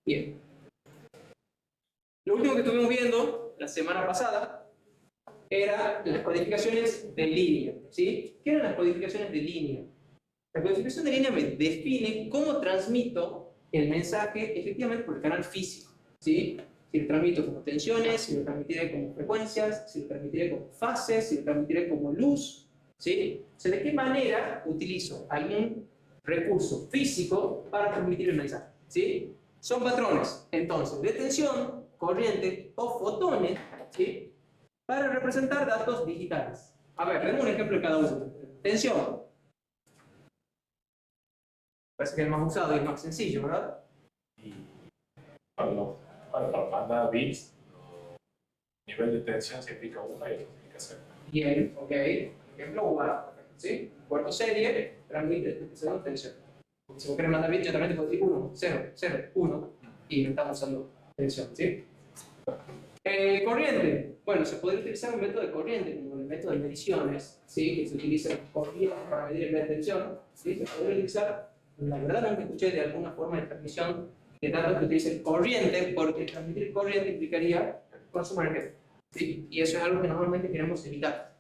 Bien. Lo último que estuvimos viendo la semana pasada eran las codificaciones de línea, ¿sí? ¿Qué eran las codificaciones de línea? La codificación de línea me define cómo transmito el mensaje efectivamente por el canal físico, ¿sí? Si lo transmito como tensiones, si lo transmitiré como frecuencias, si lo transmitiré como fases, si lo transmitiré como luz, ¿sí? O sea, ¿de qué manera utilizo algún recurso físico para transmitir el mensaje? ¿Sí? Son patrones, entonces, de tensión, corriente o fotones, ¿sí? Para representar datos digitales. A ver, tenemos un ejemplo de cada uno. Tensión. Parece que es el más usado y el más sencillo, ¿verdad? Y para banda bits, nivel de tensión significa 1 y otro significa 0. Bien, ok. Ejemplo, UAR, ¿sí? Puerto serie, transmite según tensión. Si vos querés mandar bits, yo también te puedo decir 1, 0, 0, 1, y no estamos usando tensión, ¿sí? Corriente. Bueno, se podría utilizar un método de corriente, como el método de mediciones, ¿sí? Que se utiliza corriente para medir el nivel de tensión, ¿sí? Se podría utilizar, la verdad nunca escuché de alguna forma de transmisión de datos que utilicen corriente, porque transmitir corriente implicaría consumo energético, ¿sí? Y eso es algo que normalmente queremos evitar.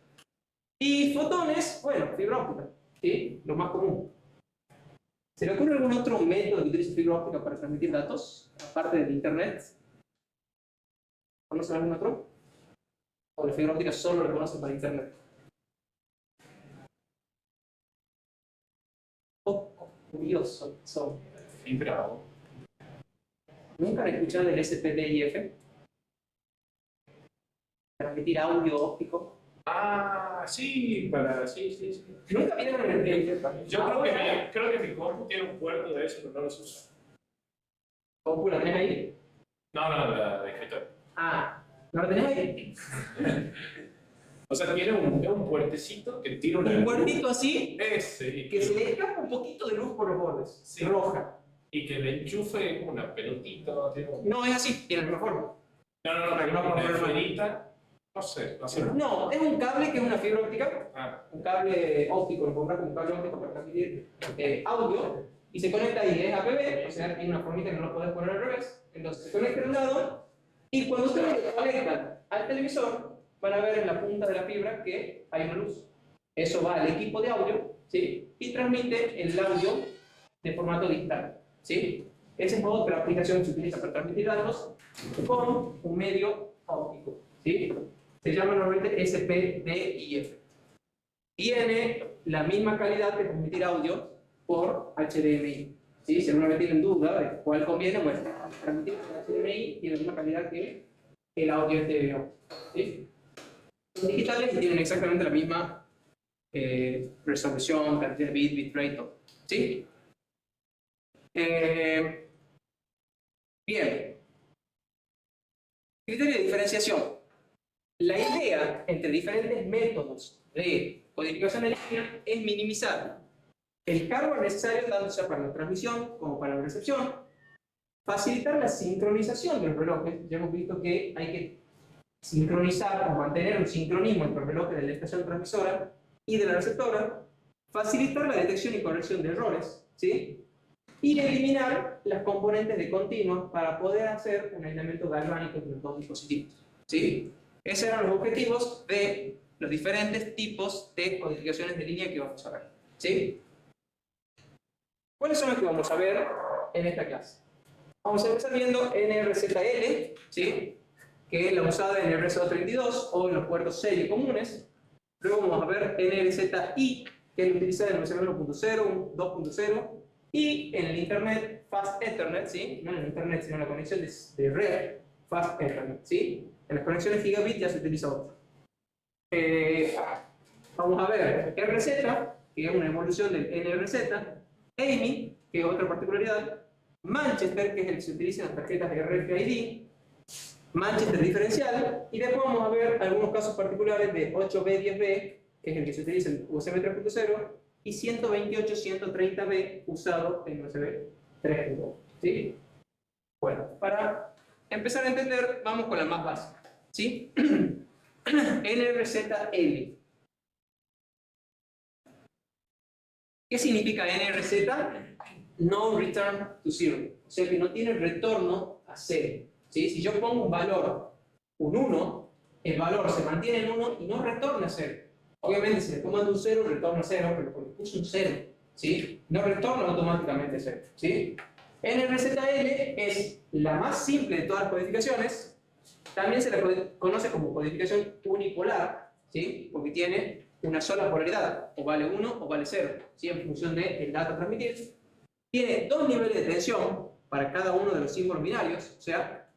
Y fotones, bueno, fibra óptica, ¿sí? Lo más común. ¿Se le ocurre algún otro método que utilice fibra óptica para transmitir datos, aparte del internet? ¿Conocen algún otro? ¿O la fibra óptica solo lo conocen para internet? Poco curioso son. Fibra óptica. ¿Nunca han escuchado del SPDIF? Transmitir audio óptico. Ah, sí, sí. ¿Nunca vieron el Yo creo que mi compu tiene un puerto de eso, pero no los usa. ¿Compu la tenés ahí? No, la de escritorio. Ah, ¿no la tenés ahí? O sea, tiene un puertecito que tira una Un puertito así, ese, que se le escapa un poquito de luz por los bordes. Sí. Roja. Y que le enchufe como una pelotita. Tiene No, es así, tiene la misma forma. No, Para que no una pueda poner esferita. No sé. No, es un cable que es una fibra óptica. Ah. Un cable óptico, lo compras como un cable óptico para transmitir audio. Y se conecta ahí, es APB, o sea, tiene una formita que no lo puedes poner al revés. Entonces se conecta de un lado. Y cuando ustedes lo conectan al televisor, van a ver en la punta de la fibra que hay una luz. Eso va al equipo de audio, ¿sí? Y transmite el audio de formato digital, ¿sí? Esa es otra aplicación que se utiliza para transmitir datos con un medio óptico, ¿sí? Se llama normalmente SPDIF. Tiene la misma calidad que transmitir audio por HDMI, ¿sí? Si alguna vez tienen duda de cuál conviene, bueno, transmitir por HDMI tiene la misma calidad que el audio SDO, ¿sí? Son digitales y tienen exactamente la misma resolución, cantidad de bitrate, todo, ¿sí? Bien. Criterio de diferenciación. La idea entre diferentes métodos de codificación en línea es minimizar el hardware necesario tanto sea para la transmisión como para la recepción, facilitar la sincronización de los relojes. Ya hemos visto que hay que sincronizar o mantener un sincronismo entre los relojes de la estación transmisora y de la receptora, facilitar la detección y corrección de errores, ¿sí? Y eliminar las componentes de continuo para poder hacer un aislamiento galvánico entre los dos dispositivos, ¿sí? Esos eran los objetivos de los diferentes tipos de codificaciones de línea que vamos a ver, ¿sí? ¿Cuáles son los que vamos a ver en esta clase? Vamos a empezar viendo NRZL, ¿sí? Que es la usada en el RS232 o en los puertos serie comunes. Luego vamos a ver NRZI, que es la utilizada en el USB 1.0, 2.0 y en el Internet Fast Ethernet, ¿sí? No en el Internet, sino en la conexión de red Fast Ethernet, ¿sí? En las conexiones gigabit ya se utiliza otro. Vamos a ver RZ, que es una evolución del NRZ, AMI, que es otra particularidad, Manchester, que es el que se utiliza en las tarjetas de RFID, Manchester diferencial, y después vamos a ver algunos casos particulares de 8B10B, que es el que se utiliza en USB 3.0, y 128-130B usado en USB 3.0, ¿sí? Bueno, para empezar a entender, vamos con la más básica, ¿sí? NRZL. ¿Qué significa NRZ? No Return to Zero. o sea que no tiene retorno a 0. ¿Sí? Si yo pongo un valor, un 1, el valor se mantiene en 1 y no retorna a 0. Obviamente, si le comando un 0, retorna a 0, pero porque puse un 0, ¿sí? No retorna automáticamente a 0. ¿Sí? NRZL es la más simple de todas las codificaciones. También se la conoce como codificación unipolar, ¿sí? Porque tiene una sola polaridad, o vale 1 o vale 0, ¿sí? En función del dato a transmitir. Tiene dos niveles de tensión para cada uno de los símbolos binarios, o sea,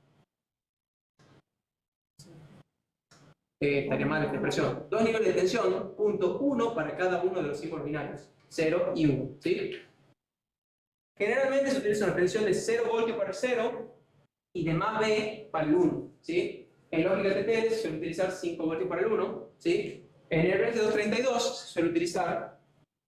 estaría mal esta expresión. Dos niveles de tensión, punto 1 para cada uno de los símbolos binarios, 0 y 1, ¿sí? Generalmente se utiliza una tensión de 0 voltios para el 0 y de más B para el 1, ¿sí? En lógica TTL se suele utilizar 5 voltios para el 1, ¿sí? En el RS232 se suele utilizar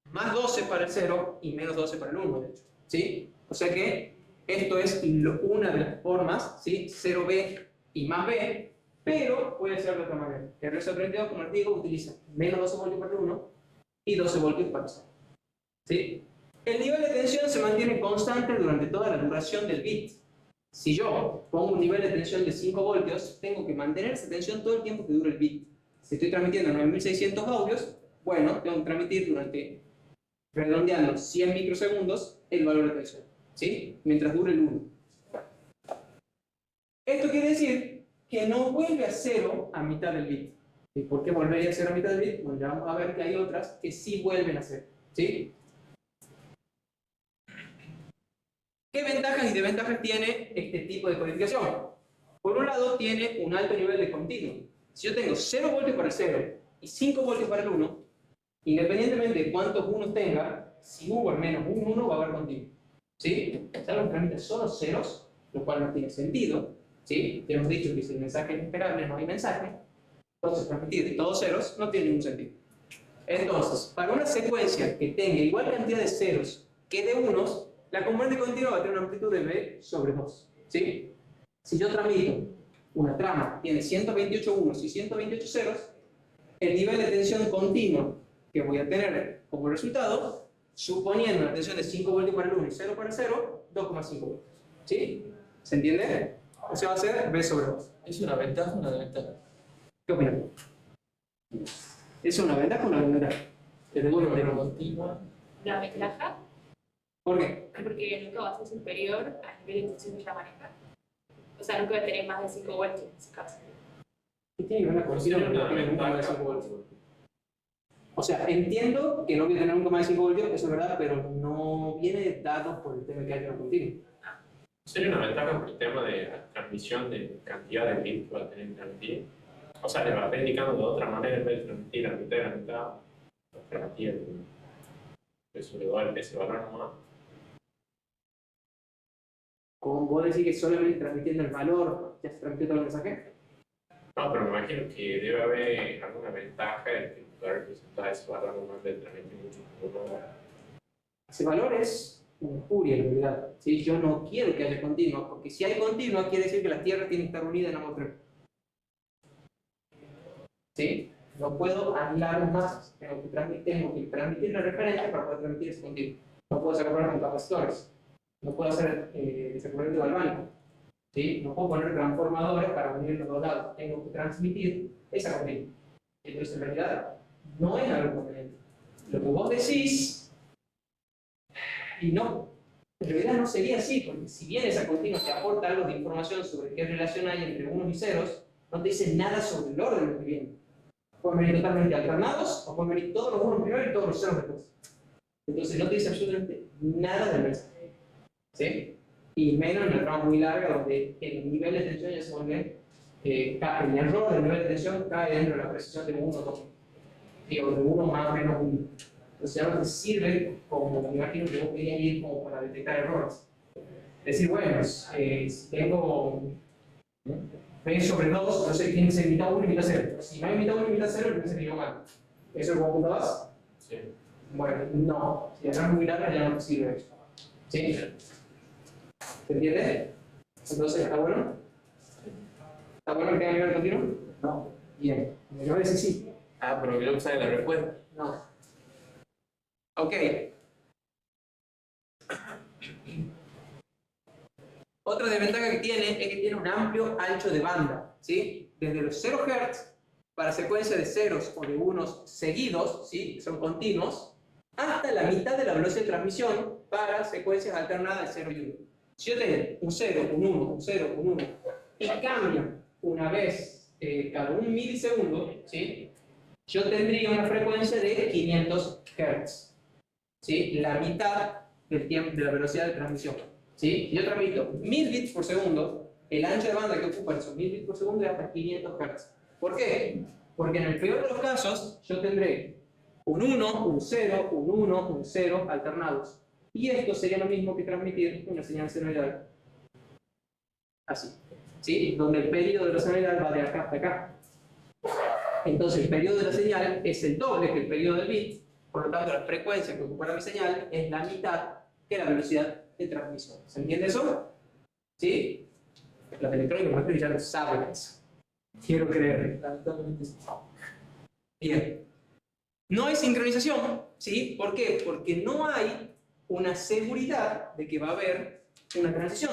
más 12 para el 0 y menos 12 para el 1, de hecho, ¿sí? O sea que esto es una de las formas, ¿sí? 0B y más B, pero puede ser de otra manera. El RS232, como les digo, utiliza menos 12 voltios para el 1 y 12 voltios para el 0, ¿sí? El nivel de tensión se mantiene constante durante toda la duración del bit. Si yo pongo un nivel de tensión de 5 voltios, tengo que mantener esa tensión todo el tiempo que dure el bit. Si estoy transmitiendo 9600 audios, bueno, tengo que transmitir durante, redondeando, 100 microsegundos el valor de tensión, ¿sí? Mientras dure el 1. Esto quiere decir que no vuelve a 0 a mitad del bit. ¿Y por qué volvería a 0 a mitad del bit? Bueno, ya vamos a ver que hay otras que sí vuelven a 0, ¿sí? ¿Qué ventajas y desventajas tiene este tipo de codificación? Por un lado, tiene un alto nivel de continuo. Si yo tengo 0 voltios para el 0 y 5 voltios para el 1, independientemente de cuántos unos tenga, si hubo al menos un 1 va a haber continuo, ¿sí? Salvo que transmite solo ceros, lo cual no tiene sentido, ¿sí? Ya hemos dicho que si el mensaje es esperable no hay mensaje, entonces transmitir todos ceros no tiene ningún sentido. Entonces, para una secuencia que tenga igual cantidad de ceros que de unos, la componente continua va a tener una amplitud de B sobre 2, ¿sí? Si yo transmito una trama que tiene 128 unos y 128 ceros, el nivel de tensión continua que voy a tener como resultado, suponiendo una tensión de 5 voltios para el 1 y 0 para el 0, 2,5 voltios, ¿sí? ¿Se entiende? O sea, va a ser B sobre 2. ¿Es una ventaja o una desventaja? ¿Qué opinan? ¿Es una ventaja o una desventaja? ¿Es de pero continua? La ventaja, ¿Por qué? porque nunca va a ser superior al nivel de tensión que ya maneja. O sea, nunca va a tener más de 5 voltios en ese caso. ¿Qué tiene que ver la corrosión con tener nunca más de 5 voltios? O sea, entiendo que no voy a tener nunca más de 5 voltios, eso es verdad, pero no viene dado por el tema que hay que no continuo. Sería una ventaja por el tema de la transmisión de cantidad de bits que va a tener que transmitir. O sea, le va a estar indicando de otra manera en vez de transmitir a mitad de la mitad, va a transmitir sobre ese valor nomás. Como vos decís que solamente transmitiendo el valor ya se transmitió todo el mensaje. No, pero me imagino que debe haber alguna ventaja en que pueda representar ese valor nomás de transmitir mucho. Ese valor es una furia en realidad. ¿Sí? Yo no quiero que haya continua, porque si hay continua quiere decir que la Tierra tiene que estar unida en ambos extremos. ¿Sí? No puedo aislar más, tengo que transmitir la referencia para poder transmitir ese continuo. No puedo sacar con capacitores, no puedo hacer desacuerdo galvánico, ¿sí? No puedo poner transformadores para unir los dos lados, tengo que transmitir esa continua. Entonces en realidad no es algo conveniente. Lo que vos decís, y no, en realidad no sería así, porque si bien esa continua te aporta algo de información sobre qué relación hay entre unos y ceros, no te dice nada sobre el orden que viene. Pueden venir totalmente alternados o pueden venir todos los unos primero y todos los ceros después. Entonces no te dice absolutamente nada del mensaje, ¿sí? Y menos en una trama muy larga donde el nivel de tensión ya se vuelve, el error del nivel de tensión cae dentro de la precisión de 1 o 2, o de 1 más o menos 1. Entonces ya no te sirve como, me imagino que vos querías ir como para detectar errores. Decir, bueno, si tengo B sobre 2, no sé, tiene que ser mitad 1 y mitad 0. Si no hay mitad 1 y mitad 0, tiene que ser yo mal. ¿Eso es como apuntabas? Sí. Bueno, no. Si la es muy larga ya no te sirve eso. ¿Sí? ¿Se entiende? Entonces, ¿está bueno? ¿Está bueno que tenga nivel continuo? No. Bien. Me voy a decir sí. Ah, pero creo que sale la respuesta. No. Ok. Otra desventaja que tiene es que tiene un amplio ancho de banda, ¿sí? Desde los 0 Hz para secuencias de ceros o de unos seguidos, ¿sí? Que son continuos, hasta la mitad de la velocidad de transmisión para secuencias alternadas de 0 y 1. Si yo tengo un 0, un 1, un 0, un 1, y cambian una vez cada un milisegundo, ¿sí? Yo tendría una frecuencia de 500 Hz, ¿sí? La mitad del tiempo, de la velocidad de transmisión, ¿sí? Yo transmito 1000 bits por segundo, el ancho de banda que ocupan esos 1000 bits por segundo es hasta 500 Hz. ¿Por qué? Porque en el peor de los casos yo tendré un 1, un 0, un 1, un 0 alternados. Y esto sería lo mismo que transmitir una señal senoidal así, ¿sí? Donde el periodo de la senoidal va de acá hasta acá. Entonces el periodo de la señal es el doble que el periodo del bit, por lo tanto la frecuencia que ocupará mi señal es la mitad que la velocidad de transmisión. ¿Se entiende eso? ¿Sí? Los electrónicos ya lo saben eso. Quiero creer. Lamentablemente sí. Bien. No hay sincronización, ¿sí? ¿Por qué? Porque no hay una seguridad de que va a haber una transición.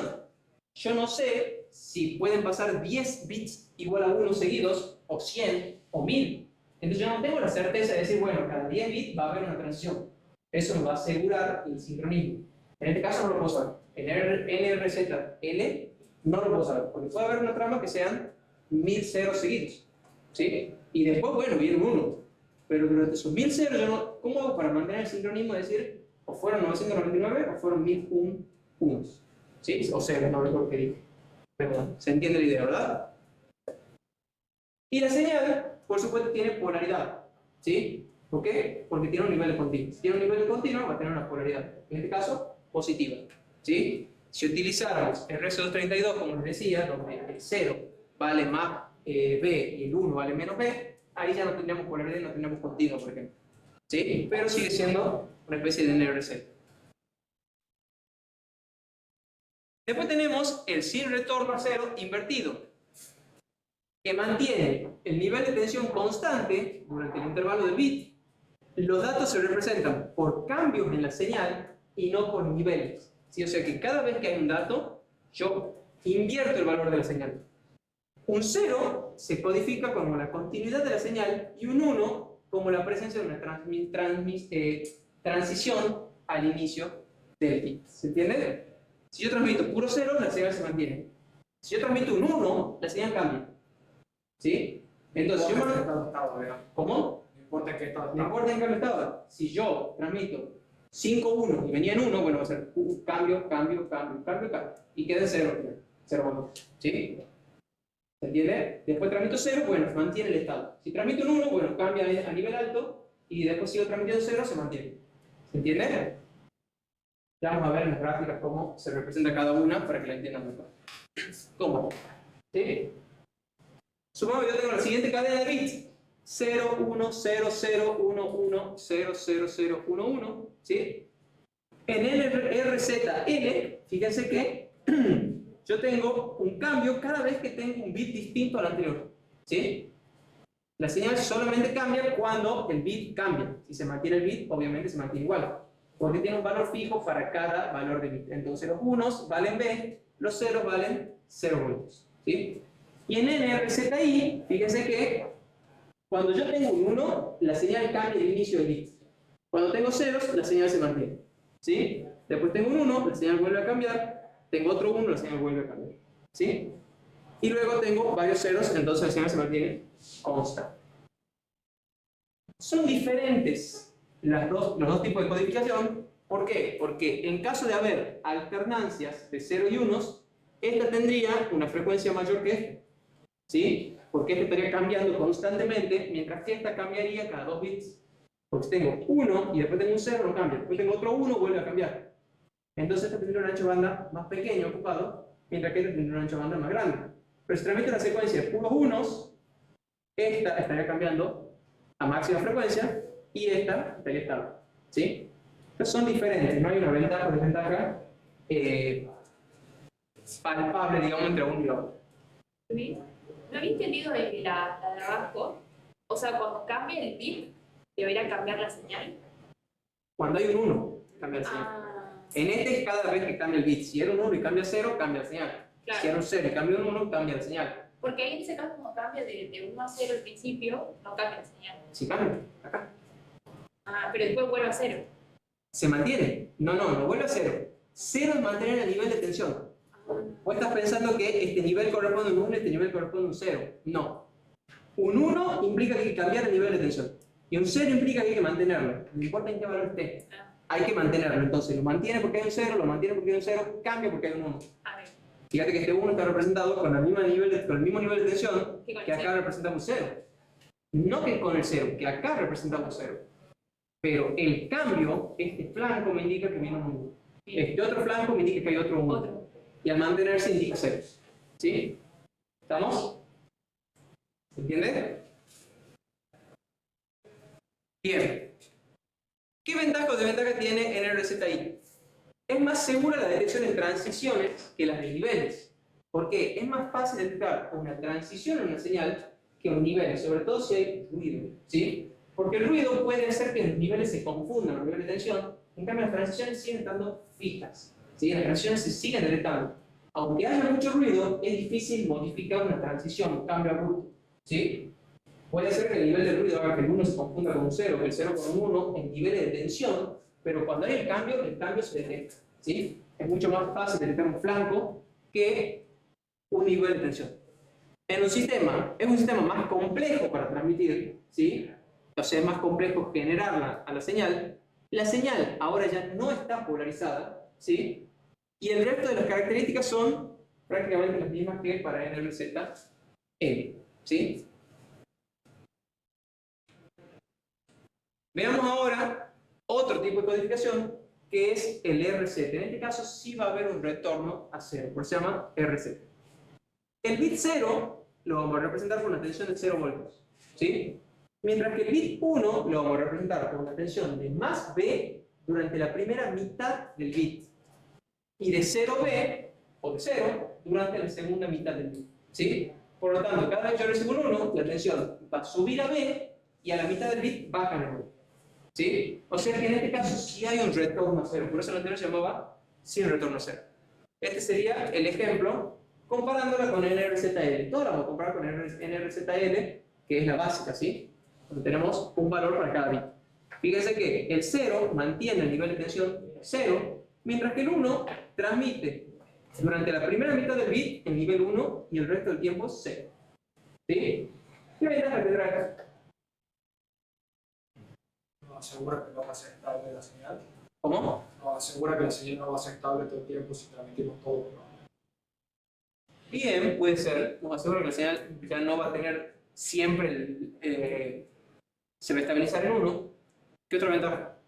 Yo no sé si pueden pasar 10 bits igual a 1 seguidos, o 100, o 1000. Entonces yo no tengo la certeza de decir, bueno, cada 10 bits va a haber una transición. Eso nos va a asegurar el sincronismo. En este caso no lo puedo saber. En NRZ-L no lo puedo saber, porque puede haber una trama que sean 1000 ceros seguidos, ¿sí? Y después, bueno, viene un 1. Pero durante esos 1000 ceros, yo no, ¿cómo hago para mantener el sincronismo? Es decir, o fueron 999 o fueron 1001 unos, ¿sí? O sea, no recuerdo qué dije. Pero se entiende la idea, ¿verdad? Y la señal, por supuesto, tiene polaridad, ¿sí? ¿Por qué? Porque tiene un nivel de continuo. Si tiene un nivel de continuo, va a tener una polaridad. En este caso, positiva, ¿sí? Si utilizáramos el RS232, como les decía, donde el 0 vale más B y el 1 vale menos B, ahí ya no tendríamos polaridad y no tendríamos continuo, por ejemplo, ¿sí? Pero sigue siendo una especie de NRZ. Después tenemos el sin retorno a cero invertido, que mantiene el nivel de tensión constante durante el intervalo del bit. Los datos se representan por cambios en la señal y no por niveles, ¿sí? O sea que cada vez que hay un dato, yo invierto el valor de la señal. Un 0 se codifica como la continuidad de la señal y un 1 como la presencia de una transición al inicio del bit. ¿Se entiende? Si yo transmito puro 0, la señal se mantiene. Si yo transmito un 1, la señal cambia. ¿Sí? Entonces, ¿cómo? No importa qué estado. No importa en qué estado. Si yo transmito 5, 1 y venía en 1, bueno, va a ser cambio, cambio, cambio, cambio, cambio. Y queda en 0. 0, ¿sí? ¿Se entiende? Después transmito 0, bueno, se mantiene el estado. Si transmito un 1, bueno, cambia a nivel alto y después sigo transmitiendo 0, se mantiene. ¿Se entiende? Ya vamos a ver en las gráficas cómo se representa cada una para que la entiendan mejor. ¿Cómo? ¿Sí? Supongamos que yo tengo la siguiente cadena de bits: 0, 1, 0, 0, 1, 1, 0, 0, 0, 1, 1. ¿Sí? En el RZL, fíjense que yo tengo un cambio cada vez que tengo un bit distinto al anterior, ¿sí? La señal solamente cambia cuando el bit cambia. Si se mantiene el bit, obviamente se mantiene igual, porque tiene un valor fijo para cada valor de bit. Entonces los unos valen B, los ceros valen 0 voltios, ¿sí? Y en NRZI, fíjense que cuando yo tengo un 1, la señal cambia el inicio del bit. Cuando tengo ceros, la señal se mantiene, ¿sí? Después tengo un 1, la señal vuelve a cambiar. Tengo otro 1, la señal vuelve a cambiar, ¿sí? Y luego tengo varios ceros, entonces la señal se mantiene constante. Son diferentes los dos tipos de codificación. ¿Por qué? Porque en caso de haber alternancias de 0 y 1, esta tendría una frecuencia mayor que esta, ¿sí? Porque esta estaría cambiando constantemente, mientras que esta cambiaría cada 2 bits. Porque si tengo 1 y después tengo un 0, no cambia. Después tengo otro 1, vuelve a cambiar. Entonces esta tendría un ancho de banda más pequeño ocupado, mientras que esta tendría un ancho de banda más grande. Pero si transmite una secuencia de puros unos, esta estaría cambiando a máxima frecuencia y esta estaría estable, ¿sí? Entonces son diferentes, no hay una ventaja o desventaja palpable, digamos, entre uno y otro. No había entendido la de abajo. O sea, cuando cambia el bit, debería cambiar la señal. Cuando hay un 1, cambia la señal. En este es cada vez que cambia el bit. Si era un 1 y cambia a 0, cambia la señal. Claro. Si era un 0 y cambia un 1, cambia la señal. Porque ahí en ese caso, como cambia de 1 a 0 al principio, no cambia la señal. Si cambia, acá. Ah, pero después vuelve a 0. Se mantiene. No vuelve a 0. 0 es mantener el nivel de tensión. Vos estás pensando que este nivel corresponde a un 1 y este nivel corresponde a un 0. No. Un 1 implica que hay que cambiar el nivel de tensión. Y un 0 implica que hay que mantenerlo. No importa en qué valor esté. Hay que mantenerlo. Entonces lo mantiene porque hay un 0, lo mantiene porque hay un 0, cambia porque hay un 1. A ver, Fíjate que este 1 está representado con el mismo nivel de tensión ¿qué con que el acá representamos 0. No que con el 0, que acá representamos 0. Pero el cambio, este flanco me indica que viene un 1. Este otro flanco me indica que hay otro 1. otro? Y al mantenerse indica 0. ¿Sí? ¿Estamos? ¿Se entiende? Bien. ¿Qué ventaja o desventaja tiene NRZI? Es más segura la detección en transiciones que las de niveles. ¿Por qué? Es más fácil detectar una transición en una señal que un nivel, sobre todo si hay ruido. ¿Sí? Porque el ruido puede hacer que los niveles se confundan, los niveles de tensión. En cambio, las transiciones siguen estando fijas. ¿Sí? Las transiciones se siguen detectando. Aunque haya mucho ruido, es difícil modificar una transición, un cambio abrupto. ¿Sí? Puede ser que el nivel de ruido haga que el 1 se confunda con un 0, que el 0 con un 1 en niveles de tensión, pero cuando hay el cambio se detecta. ¿Sí? Es mucho más fácil detectar un flanco que un nivel de tensión. En un sistema, es un sistema más complejo para transmitir, ¿sí? O sea, es más complejo generarla a la señal. La señal ahora ya no está polarizada, ¿sí? Y el resto de las características son prácticamente las mismas que para NRZ-L, ¿sí? Veamos ahora otro tipo de codificación que es el RZ. En este caso sí va a haber un retorno a 0, por eso se llama RZ. El bit 0 lo vamos a representar por una tensión de 0 voltios, ¿sí? Mientras que el bit 1 lo vamos a representar por una tensión de más B durante la primera mitad del bit y de 0B o de 0 durante la segunda mitad del bit, ¿sí? Por lo tanto, cada vez que yo recibo un 1, la tensión va a subir a B y a la mitad del bit baja en 1. ¿Sí? O sea que en este caso sí hay un retorno a 0, por eso el anterior se llamaba sin retorno a 0. Este sería el ejemplo comparándola con NRZL. Todos la vamos a comparar con NRZL, que es la básica, ¿sí? Donde tenemos un valor para cada bit. Fíjense que el 0 mantiene el nivel de tensión 0, mientras que el 1 transmite durante la primera mitad del bit el nivel 1 y el resto del tiempo 0. ¿Sí? ¿Qué ventaja tendrá acá? No asegura que no va a ser estable la señal. ¿Cómo? No asegura que la señal no va a ser estable todo el tiempo si transmitimos todo. ¿No? Bien, puede ser. Nos asegura que la señal ya no va a tener siempre se va a estabilizar en 1. ¿Qué otra ventaja?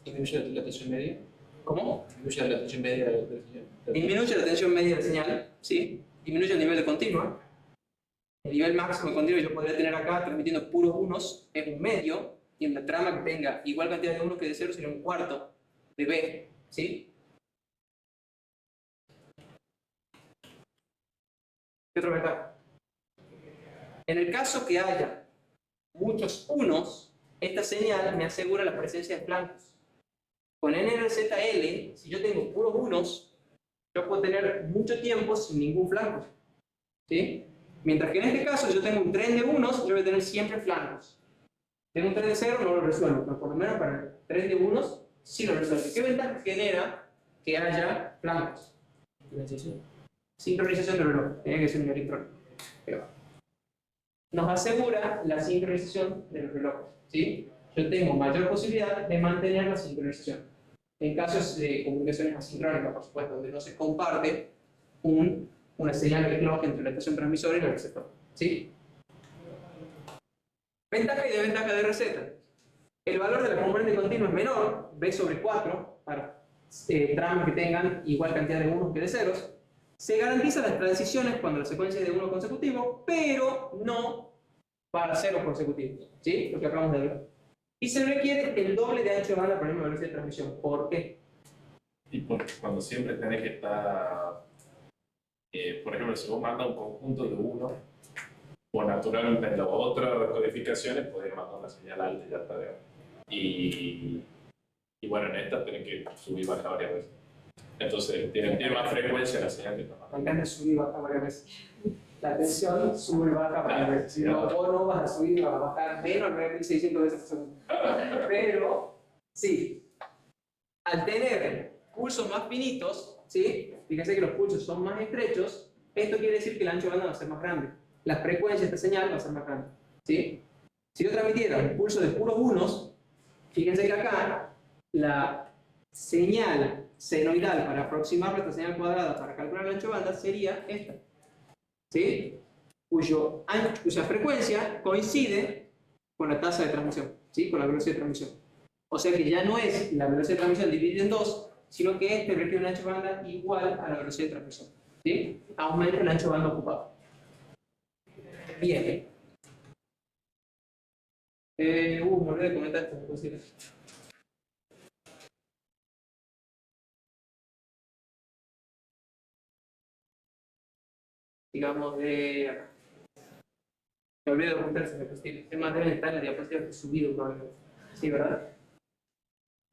Disminuye la tensión media. ¿Cómo? Disminuye la tensión media de la señal. Disminuye la tensión media de la señal, ¿sí? Disminuye el nivel de continua. El nivel máximo de continua yo podría tener acá transmitiendo puros unos es un medio, y en la trama que tenga igual cantidad de unos que de 0 sería un cuarto de B, ¿sí? ¿Qué otra ventaja? En el caso que haya muchos unos, esta señal me asegura la presencia de flancos. Con NRZL, si yo tengo puros unos, yo puedo tener mucho tiempo sin ningún flanco, ¿sí? Mientras que en este caso yo tengo un tren de unos, yo voy a tener siempre flancos. Tengo un tren de 0, no lo resuelvo, pero por lo menos para el tren de unos sí lo resuelvo. ¿Qué ventaja genera que haya flancos? Sincronización del reloj, tiene que ser un electrónico. Nos asegura la sincronización del reloj, ¿sí? Yo tengo mayor posibilidad de mantener la sincronización. En casos de comunicaciones asincrónicas, por supuesto, donde no se comparte una señal de reloj entre la estación transmisora y el receptor, ¿sí? Ventaja y desventaja de RZ. El valor de la componente continua es menor, B sobre 4, para tramas que tengan igual cantidad de unos que de ceros. Se garantizan las transiciones cuando la secuencia es de 1 consecutivo, pero no para 0 consecutivos, ¿sí? Lo que acabamos de ver. Y se requiere el doble de ancho de banda para la misma velocidad de transmisión. ¿Por qué? Y porque cuando siempre tenés que estar, por ejemplo, si vos mandas un conjunto de uno, o naturalmente en las otras codificaciones podés mandar una señal alta y ya está. Y bueno, en esta tenés que subir y bajar varias veces. Entonces, tiene más frecuencia la señal que está Me encanta subir y bajar varias veces. La tensión sube y baja varias veces. Si no, vos no vas a subir y vas a bajar menos 9600 veces por segundo. Pero, sí, al tener pulsos más finitos, ¿sí? Fíjense que los pulsos son más estrechos, esto quiere decir que el ancho de banda va a ser más grande. La frecuencia de esta señal va a ser más grande, ¿sí? Si yo transmitiera un pulso de puros unos, fíjense que acá la señal senoidal para aproximarla a esta señal cuadrada para calcular el ancho de banda sería esta, ¿sí? Cuya frecuencia coincide con la tasa de transmisión, ¿sí? Con la velocidad de transmisión. O sea que ya no es la velocidad de transmisión dividida en 2, sino que este requiere un ancho de banda igual a la velocidad de transmisión, ¿sí? Aumenta el ancho de banda ocupado. Bien. Me olvidé de comentar esto, posible. Digamos de acá. Me olvidé de comentar esta diapositiva. Es más, deben estar en la diapositiva que he subido probablemente. Sí, ¿verdad?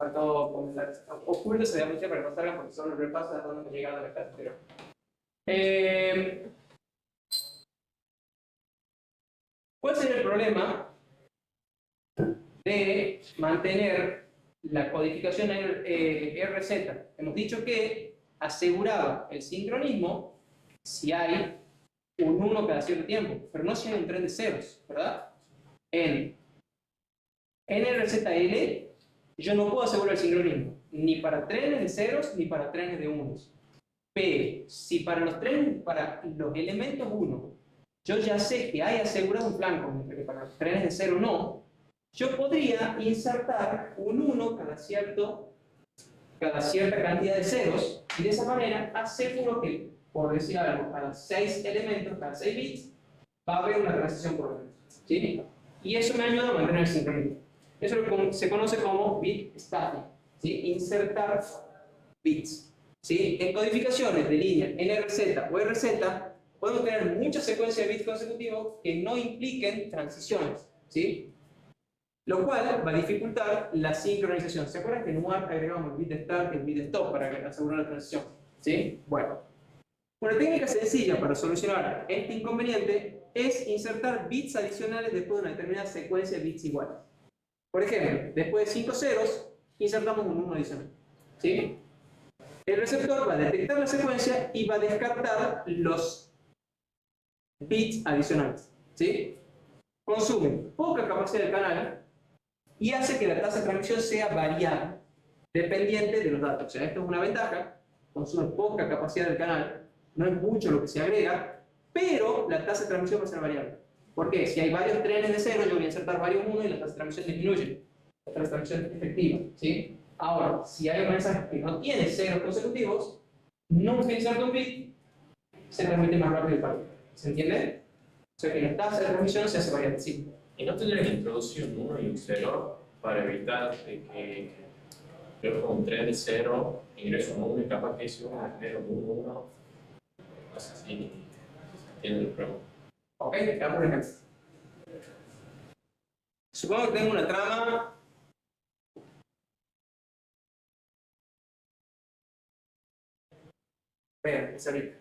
Faltó comentar. Oculto esa diapositiva para que no salgan porque son los repasos de dónde hemos llegado a la clase anterior. ¿Cuál sería el problema de mantener la codificación RZ? Hemos dicho que aseguraba el sincronismo si hay un 1 cada cierto tiempo, pero no si hay un tren de ceros, ¿verdad? En NRZL yo no puedo asegurar el sincronismo, ni para trenes de ceros ni para trenes de unos. Pero si para los elementos 1 yo ya sé que hay asegurado un flanco, mientras que para los trenes de cero no, yo podría insertar un 1 cada cierta cantidad de ceros, y de esa manera aseguro que, por decir algo, cada 6 elementos, cada 6 bits, va a haber una transición por elemento, ¿sí? Y eso me ayuda a mantener el sincronismo. Eso se conoce como bit stacking, ¿sí? Insertar bits, ¿sí? En codificaciones de línea NRZ o RZ podemos tener muchas secuencias de bits consecutivos que no impliquen transiciones, ¿sí? Lo cual va a dificultar la sincronización. ¿Se acuerdan que en UART agregamos el bit de start y el bit de stop para asegurar la transición? ¿Sí? Bueno, una técnica sencilla para solucionar este inconveniente es insertar bits adicionales después de una determinada secuencia de bits iguales. Por ejemplo, después de 5 ceros, insertamos un 1 adicional, ¿sí? El receptor va a detectar la secuencia y va a descartar los bits adicionales, ¿sí? Consume poca capacidad del canal y hace que la tasa de transmisión sea variable, dependiente de los datos. O sea, esto es una ventaja, consume poca capacidad del canal, no es mucho lo que se agrega, pero la tasa de transmisión va a ser variable. ¿Por qué? Si hay varios trenes de cero, yo voy a insertar varios 1 y la tasa de transmisión disminuye, la tasa de transmisión efectiva, ¿sí? Ahora, si hay un mensaje que no tiene ceros consecutivos, nunca inserto un bit, se transmite más rápido el paquete. ¿Se entiende? O sea que la tasa de transmisión se hace variable, sí. Y no tendría que introducir un 1 y un 0 para evitar de que yo con un tren de 0 ingreso un 1 y capaz que hice un 0, 1, 1. No sé si se entiende el problema. Ok, veamos un ejemplo. Supongo que tengo una trama. Vean, es ahorita.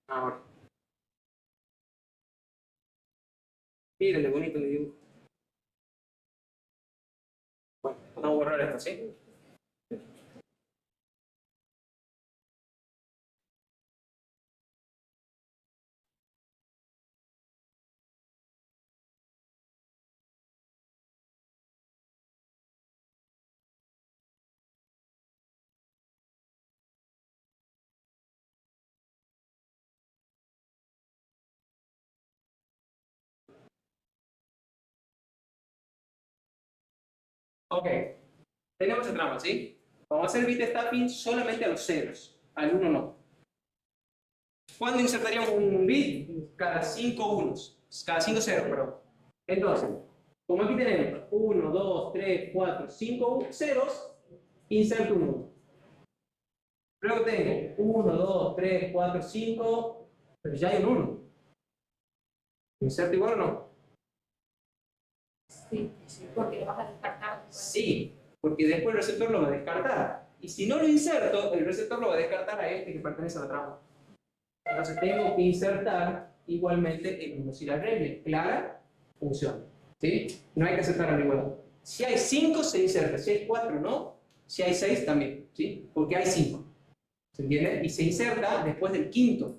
Ahora. Miren, qué bonito mi dibujo. Bueno, vamos a borrar esto, ¿sí? Ok, tenemos el trama, ¿sí? Vamos a hacer bit stacking solamente a los ceros, al 1 no. ¿Cuándo insertaríamos un bit? Cada 5 unos, cada 5 ceros, perdón. Entonces, Como aquí tenemos 1, 2, 3, 4, 5 ceros, inserto un 1. Luego tengo 1, 2, 3, 4, 5, pero ya hay un 1. ¿Inserto igual o no? Sí, porque lo vas a descartar. Sí, porque después el receptor lo va a descartar. Y si no lo inserto, el receptor lo va a descartar a este que pertenece a la trama. Entonces tengo que insertar igualmente el 1. Si la regla es clara, funciona. ¿Sí? No hay que aceptar ambigüedad. Si hay 5, se inserta. Si hay 4, no. Si hay 6, también. ¿Sí? Porque hay 5. ¿Se entiende? Y se inserta después del quinto.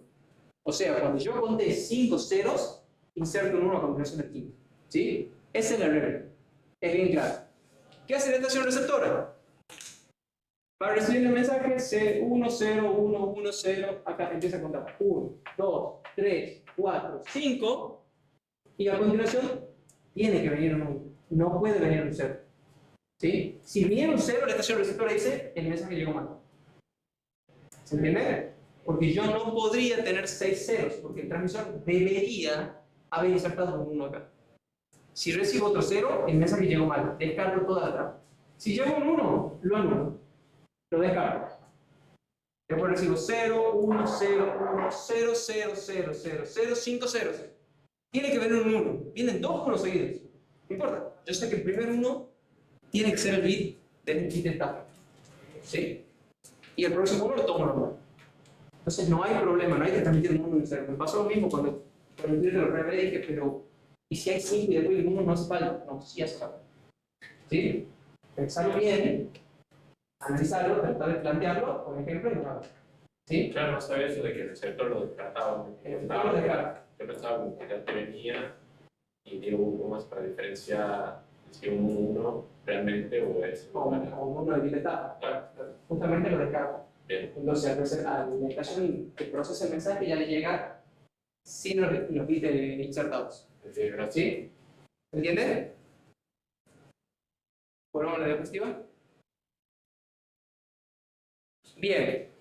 O sea, cuando yo conté 5 ceros, inserto un 1 a continuación del quinto. ¿Sí? Esa es la regla. Es bien claro. ¿Qué hace la estación receptora? Para recibir el mensaje C1, 0, 1, 1, 0, acá empieza a contar 1, 2, 3, 4, 5 y a continuación tiene que venir un 1, no puede venir un 0. ¿Sí? Si viene un 0, la estación receptora dice el mensaje llegó mal. ¿Se entiende? Porque yo no podría tener 6 ceros, porque el transmisor debería haber insertado un 1 acá. Si recibo otro 0, el mensaje llegó mal, descarto toda la trama. Si llevo un 1, lo anulo. Lo descarto. Después recibo 0, 1, 0, 1, 0, 0, 0, 0, 0, 5 ceros. Tiene que venir un 1. Vienen 2 1 seguidos. No importa. Yo sé que el primer 1 tiene que ser el bit del bit de etapa. ¿Sí? Y el próximo 1 lo tomo normal. Entonces no hay problema, no hay que transmitir un 1 en 0. Me pasó lo mismo cuando el lo revelé dije, pero ¿y si hay 5 y después el 1 no hace falta? No, sí hace falta. ¿Sí? Pensarlo bien. Analizarlo, tratar de plantearlo, por ejemplo, en una. ¿Sí? Claro, no sabía eso de que el receptor lo descartaba. El receptor lo descarta. Yo pensaba que ya te venía y digo un poco más para diferenciar si un 1 realmente o es O uno de etapa. Claro. Justamente lo descarta. Bien. Entonces, a la estación que procesa el mensaje ya le llega sin los bits insertados. ¿Sí? ¿Entiendes? ¿Ponemos la diapositiva? Bien.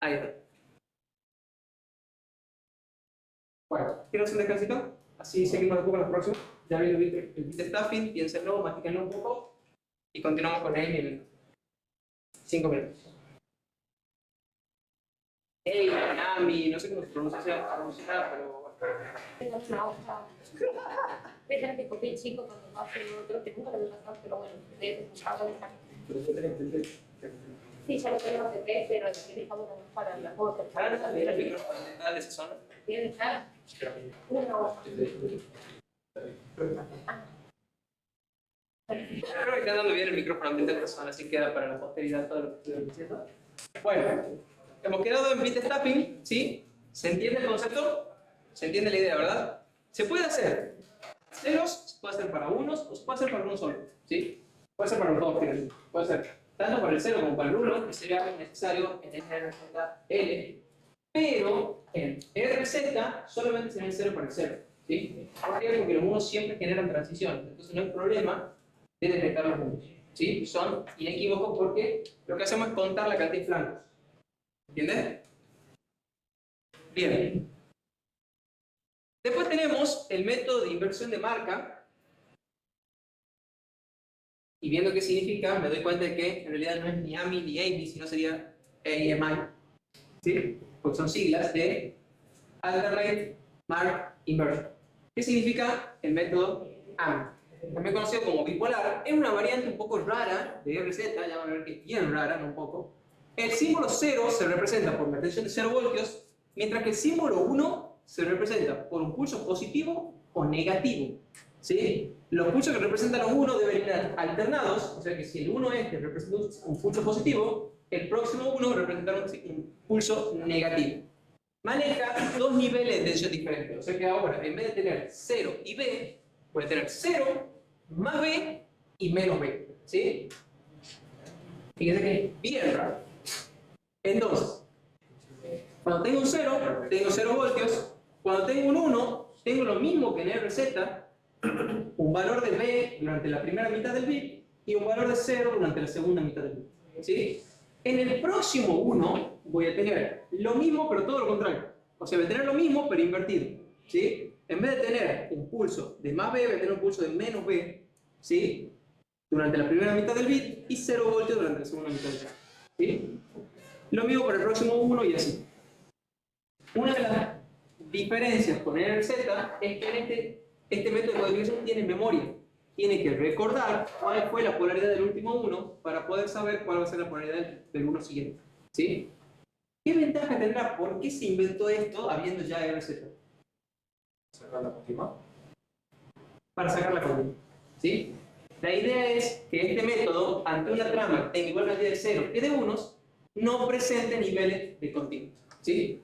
Ahí está. Bueno, ¿quiero hacer un descansito? Así seguimos después con los próximos. Ya vi el bit staffing, piénsenlo, mastíquenlo un poco y continuamos con él en 5 minutos. Hey, Nami, no sé cómo se pronuncia, pero Tengo una hoja. Voy a tener que copiar chico cuando va a hacer otro, que nunca lo voy a pasar, pero bueno, de eso sí, ya lo tenemos de tres, pero dejamos para la foto. ¿sabes el micrófono de esa zona? Tiene que estar una hoja. Creo que está dando bien el micrófono ambiental de esa zona, así queda para la posteridad todo lo que estoy diciendo. Bueno, hemos quedado en bit staffing, ¿sí? ¿Se entiende el concepto? ¿Se entiende la idea, verdad? Se puede hacer ceros, se puede hacer para unos o se puede hacer para uno solo, ¿sí? Puede ser para los dos, quiero decir. Puede ser tanto para el 0 como para el 1, que sería necesario en RZL, pero en RZ solamente sería el 0 para el 0, ¿sí? ¿Por qué? Porque los 1 siempre generan transiciones, entonces no hay problema de detectar los 1, ¿sí? Son inequívocos porque lo que hacemos es contar la cantidad de flancos, ¿entiendes? Bien. Después tenemos el método de inversión de marca. Y viendo qué significa, me doy cuenta de que en realidad no es ni AMI ni AMI, sino sería AMI. ¿Sí? Porque son siglas de Alternate Mark Inversion. ¿Qué significa el método AMI? También conocido como bipolar. Es una variante un poco rara de RZ, ya van a ver que es bien rara, no un poco. El símbolo 0 se representa por una tensión de 0 voltios, mientras que el símbolo 1 se representa por un pulso positivo o negativo. ¿Sí? Los pulsos que representan los 1 deben ir alternados, o sea que si el 1 este representa un pulso positivo, el próximo 1 representará un pulso negativo. Maneja dos niveles de tensión diferentes, o sea que ahora en vez de tener 0 y B, puede tener 0 más B y menos B. ¿Sí? Fíjense que es bien raro. Entonces, cuando tengo un 0, tengo 0 voltios. Cuando tengo un 1, tengo lo mismo que en RZ, un valor de B durante la primera mitad del bit y un valor de 0 durante la segunda mitad del bit. ¿Sí? En el próximo 1 voy a tener lo mismo, pero todo lo contrario. O sea, voy a tener lo mismo, pero invertido. ¿Sí? En vez de tener un pulso de más B, voy a tener un pulso de menos B, ¿sí? Durante la primera mitad del bit y 0 voltios durante la segunda mitad del bit. ¿Sí? Lo mismo para el próximo 1 y así. Una de las diferencias con NRZ es que este método de codificación tiene memoria. Tiene que recordar cuál fue la polaridad del último 1 para poder saber cuál va a ser la polaridad del 1 siguiente. ¿Sí? ¿Qué ventaja tendrá? ¿Por qué se inventó esto habiendo ya RZ? Sacar la continua. Para sacar la continua. ¿Sí? La idea es que este método, ante una trama que tenga igual cantidad de ceros que de unos, no presente niveles de continuo. ¿Sí?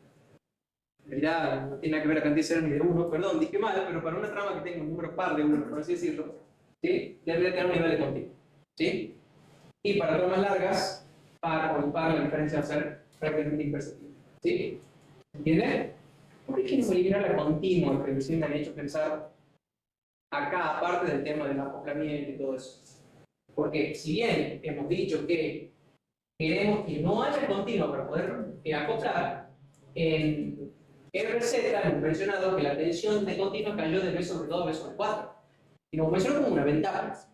En realidad no tiene nada que ver la cantidad de ceros ni de 1, perdón, dije mal, pero para una trama que tenga un número par de 1, por así decirlo, ¿sí? Debería tener un nivel de continuo. ¿Sí? Y para tramas largas, par o impar, la diferencia va a ser prácticamente imperceptible. ¿Sí? ¿Entienden? ¿Por qué queremos eliminar la continua que recién me han hecho pensar acá, aparte del tema del acoplamiento y todo eso? Porque si bien hemos dicho que queremos que no haya continua para poder acoplar, en RZ hemos mencionado que la tensión de continua cayó de B sobre 2 a B sobre 4. Y lo mencionó como una ventaja.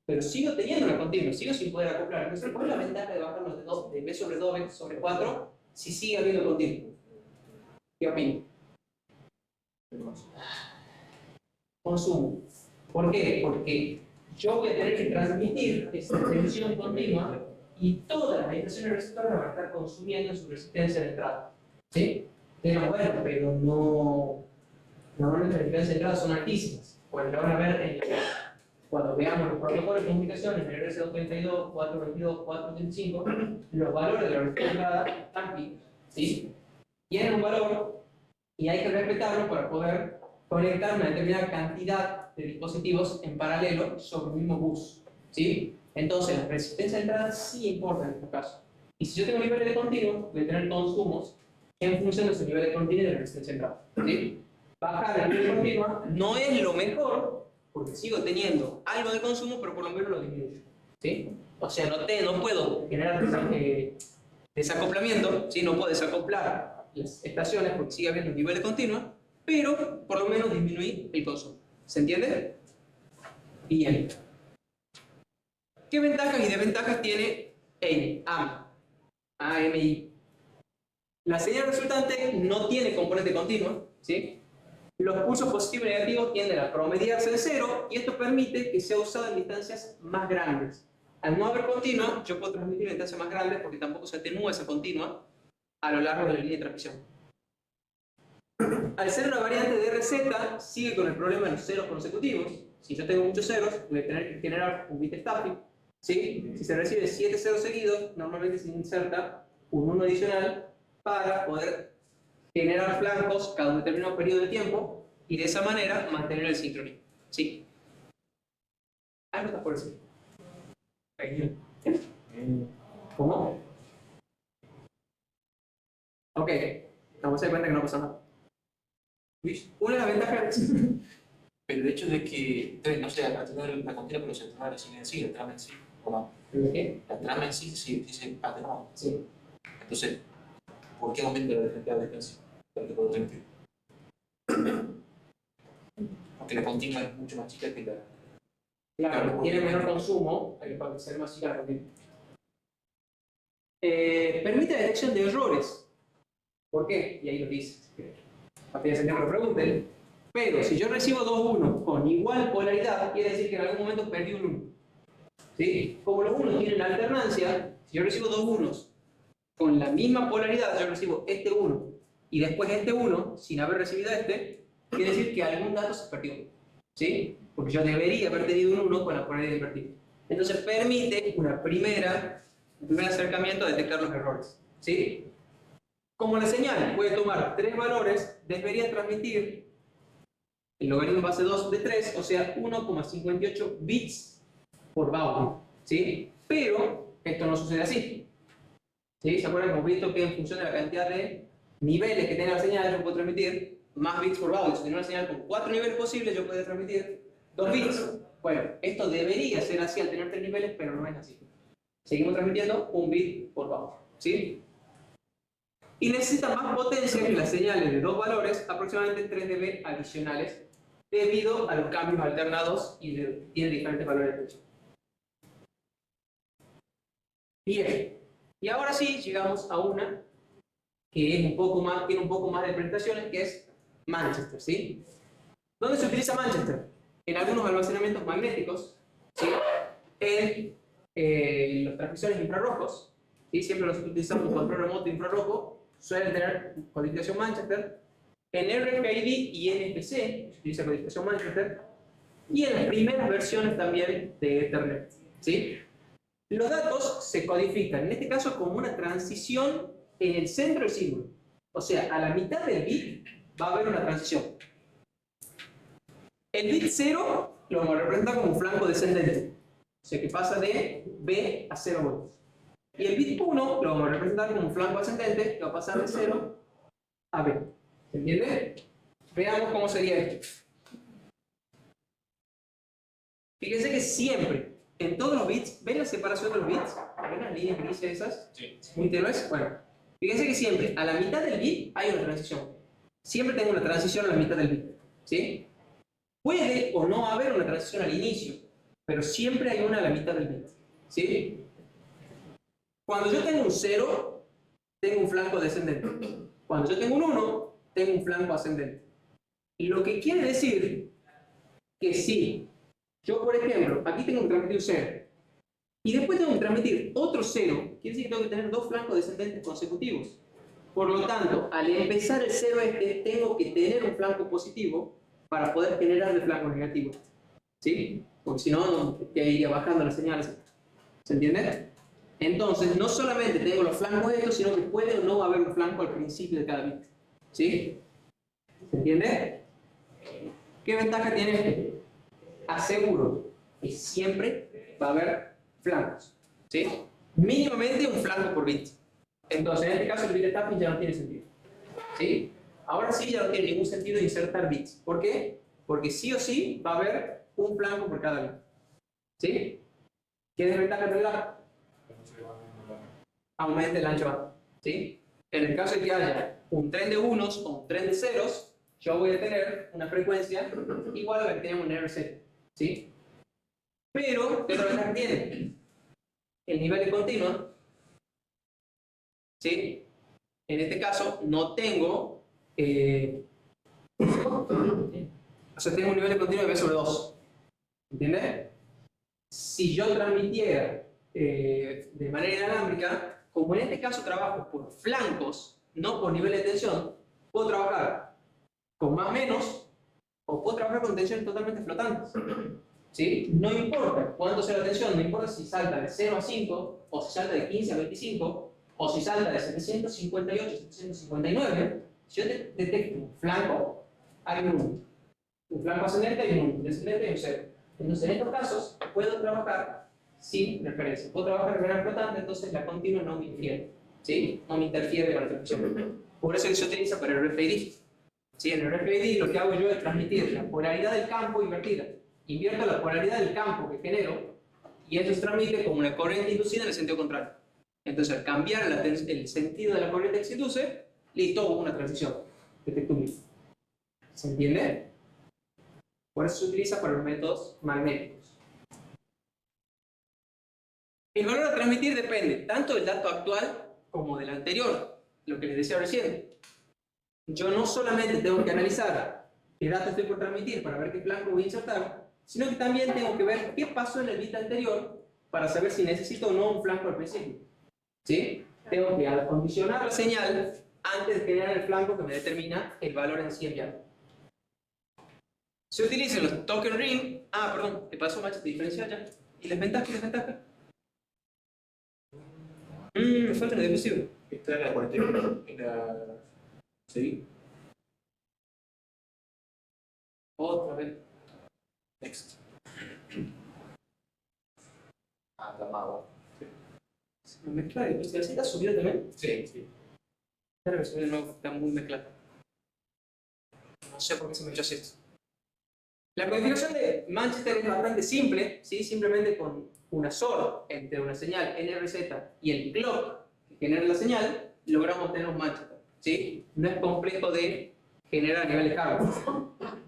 Pero sigo teniendo una continua, sigo sin poder acoplar. Entonces, ¿cuál es la ventaja de bajarnos de B sobre 2 a B sobre 4 si sigue habiendo continuo? ¿Qué opinan? Consumo. ¿Por qué? Porque yo voy a tener que transmitir esa tensión continua y todas las estaciones receptoras van a estar consumiendo su resistencia de entrada. ¿Sí? Pero bueno, pero no. Normalmente las resistencias de entrada son altísimas. Pues lo van a ver cuando veamos los protocolos de comunicación en el RS232, 422, 435, los valores de la resistencia de entrada están picos. ¿Sí? Tienen un valor y hay que respetarlo para poder conectar una determinada cantidad de dispositivos en paralelo sobre el mismo bus. ¿Sí? Entonces, la resistencia de entrada sí importa en este caso. Y si yo tengo niveles de continuo, voy a tener consumos en función de su nivel de continuo y de la resistencia de entrada. ¿Sí? Bajar el nivel de continua no es lo mejor, porque sigo teniendo algo de consumo, pero por lo menos lo disminuyo. ¿Sí? O sea, no puedo generar desacoplamiento, ¿sí? No puedo desacoplar las estaciones porque sigue habiendo un nivel de continua, pero por lo menos disminuí el consumo. ¿Se entiende? Bien. ¿Qué ventajas y desventajas tiene AMI? La señal resultante no tiene componente continuo, ¿sí? Los pulsos positivos y negativos tienden a promediarse de cero y esto permite que sea usado en distancias más grandes. Al no haber continua, yo puedo transmitir en distancias más grandes porque tampoco se atenúa esa continua a lo largo de la línea de transmisión. Al ser una variante de RZ, sigue con el problema de los ceros consecutivos. Si yo tengo muchos ceros, voy a tener que generar un bit static. ¿Sí? Si se recibe 7 ceros seguidos, normalmente se inserta un 1 adicional para poder generar flancos cada un determinado periodo de tiempo y de esa manera mantener el sincronismo. ¿Sí? Algo está por decir. ¿Cómo? Ok, vamos a dar cuenta que no pasa nada. Una de las ventajas Pero el hecho de que, no sé, la tener la continua, pero se trama en sí, el trama en sí, ¿o no? ¿de qué? La trama en sí se dice atenuado. Sí. Entonces, ¿por qué aumenta la cantidad de distancia? Para que puedo transmitir. Porque la continua es mucho más chica que la. Claro, tiene menor consumo, para ser más chica la continua. Permite la detección de errores. ¿Por qué? Y ahí lo dice. No tiene sentido que lo pregunten. Pero si yo recibo dos unos con igual polaridad, quiere decir que en algún momento perdí un 1. ¿Sí? Como los unos tienen alternancia, si yo recibo dos unos con la misma polaridad, yo recibo este 1 y después este 1 sin haber recibido este, quiere decir que algún dato se perdió. ¿Sí? Porque yo debería haber tenido un 1 con la polaridad invertida. Entonces permite un primer acercamiento a detectar los errores. ¿Sí? Como la señal puede tomar 3 valores, debería transmitir el logaritmo base 2 de 3, o sea, 1,58 bits por baud. ¿Sí? Pero esto no sucede así. ¿Sí? ¿Se acuerdan que hemos visto que en función de la cantidad de niveles que tenga la señal, yo puedo transmitir más bits por baud? Si tengo una señal con 4 niveles posibles, yo puedo transmitir 2 bits. Bueno, esto debería ser así al tener 3 niveles, pero no es así. Seguimos transmitiendo un bit por bajo, ¿sí? Y necesita más potencia que las señales de dos valores, aproximadamente 3 dB adicionales, debido a los cambios alternados y tiene diferentes valores de tensión. Bien, y ahora sí llegamos a una que es tiene un poco más de presentaciones, que es Manchester, ¿sí? ¿Dónde se utiliza Manchester? En algunos almacenamientos magnéticos, ¿sí? En los transmisores infrarrojos, ¿sí? Siempre los utilizamos un control remoto infrarrojo, suelen tener codificación Manchester. En RFID y NFC se utiliza codificación Manchester, y en las primeras versiones también de Ethernet, ¿sí? Los datos se codifican, en este caso, como una transición en el centro del símbolo. O sea, a la mitad del bit va a haber una transición. El bit 0 lo vamos a representar como un flanco descendente, o sea que pasa de B a 0 voltios. Y el bit 1 lo vamos a representar como un flanco ascendente, que va a pasar de 0 a B. ¿Se entiende? Veamos cómo sería esto. Fíjense que siempre, en todos los bits, ¿ven la separación de los bits? ¿Ven las líneas grises esas? Sí. Muy tenues. Bueno, fíjense que siempre, a la mitad del bit hay una transición. Siempre tengo una transición a la mitad del bit, ¿sí? Puede o no haber una transición al inicio, pero siempre hay una a la mitad del bit, ¿sí? Cuando yo tengo un 0, tengo un flanco descendente. Cuando yo tengo un 1, tengo un flanco ascendente. Lo que quiere decir que si yo, por ejemplo, aquí tengo que transmitir un 0, y después tengo que transmitir otro 0, quiere decir que tengo que tener dos flancos descendentes consecutivos. Por lo tanto, al empezar el 0 tengo que tener un flanco positivo para poder generar el flanco negativo, ¿sí? Porque si no, iría bajando las señales. ¿Se entiende? Entonces, no solamente tengo los flancos estos, sino que puede o no haber un flanco al principio de cada bit, ¿sí? ¿Se entiende? ¿Qué ventaja tiene este? Aseguro que siempre va a haber flancos, ¿sí? Mínimamente un flanco por bit. Entonces, en este caso, el bit de tapping ya no tiene sentido, ¿sí? Ahora sí ya no tiene ningún sentido insertar bits. ¿Por qué? Porque sí o sí va a haber un flanco por cada bit, ¿sí? ¿Qué desventaja tendrá? Aumenta el ancho banda, ¿sí? En el caso de que haya un tren de unos o un tren de ceros, yo voy a tener una frecuencia igual a la que tenemos en RC, ¿sí? Pero, ¿qué otra ventaja tiene? El nivel de continuo, ¿sí? En este caso, no tengo... o sea, tengo un nivel de continuo de B sobre 2. ¿Entiendes? Si yo transmitiera de manera inalámbrica, como en este caso trabajo por flancos, no por nivel de tensión, puedo trabajar con más o menos, o puedo trabajar con tensiones totalmente flotantes, ¿sí? No importa cuánto sea la tensión, no importa si salta de 0 a 5, o si salta de 15 a 25, o si salta de 758 a 759, si yo detecto un flanco, hay un flanco ascendente, hay un descendente y un 0. Entonces, en estos casos, puedo trabajar sin referencia. Puedo trabajar en canal flotante, entonces la continua no me interfiere, ¿sí? No me interfiere con la transmisión. Por eso que se utiliza para el RFID. ¿Sí? En el RFID lo que hago yo es transmitir la polaridad del campo invertida. Invierto la polaridad del campo que genero y eso se transmite como una corriente inducida en el sentido contrario. Entonces, al cambiar el sentido de la corriente que se induce, listo, hubo una transición. Detecto un bit. ¿Se entiende? Por eso se utiliza para los métodos magnéticos. El valor a transmitir depende tanto del dato actual como del anterior, lo que les decía recién. Yo no solamente tengo que analizar qué dato estoy por transmitir para ver qué flanco voy a insertar, sino que también tengo que ver qué pasó en el bit anterior para saber si necesito o no un flanco al principio, ¿sí? Tengo que acondicionar la señal antes de generar el flanco que me determina el valor en sí enviado. Se utilizan los token ring. Ah, perdón, te paso match de diferencial ya. ¿Y las ventajas y desventajas? Me falta la diapositiva. Está en la 41, en la... ¿Sí? Otra vez. Next. Ah, está más abajo. Se me mezcla la diapositiva. ¿Sí la subió también? Sí, sí. Espera que subir de nuevo, está muy mezclada. No sé por qué se me echó así esto. La codificación de Manchester es bastante simple, ¿sí? Simplemente con una SOR entre una señal NRZ y el clock que genera la señal, logramos obtener un Manchester, ¿sí? No es complejo de generar a nivel de hardware.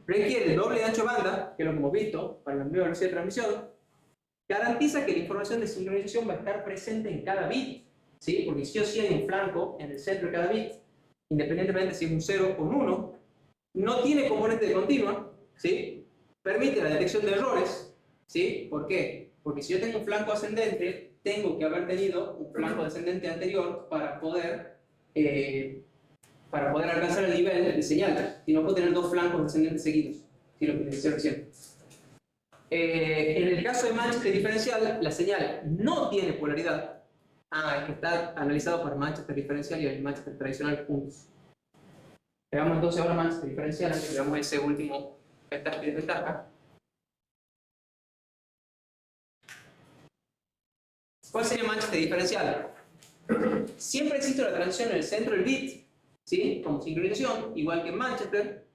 Requiere doble ancho de banda, que es lo que hemos visto para la nueva velocidad de transmisión. Garantiza que la información de sincronización va a estar presente en cada bit, ¿sí? Porque sí o sí hay un flanco en el centro de cada bit, independientemente si es un 0 o un 1. No tiene componente de continua, ¿sí? Permite la detección de errores, ¿sí? ¿Por qué? Porque si yo tengo un flanco ascendente, tengo que haber tenido un flanco descendente anterior para poder alcanzar el nivel de señal. Si no puedo tener dos flancos descendentes seguidos, si lo que decía recién. En el caso de Manchester diferencial, la señal no tiene polaridad. Es que está analizado para Manchester diferencial y el Manchester tradicional juntos. Veamos entonces ahora Manchester diferencial, antes que veamos ese último ventaja. ¿Cuál sería Manchester diferencial? Siempre existe una transición en el centro del bit, ¿sí? Como sincronización, igual que en Manchester,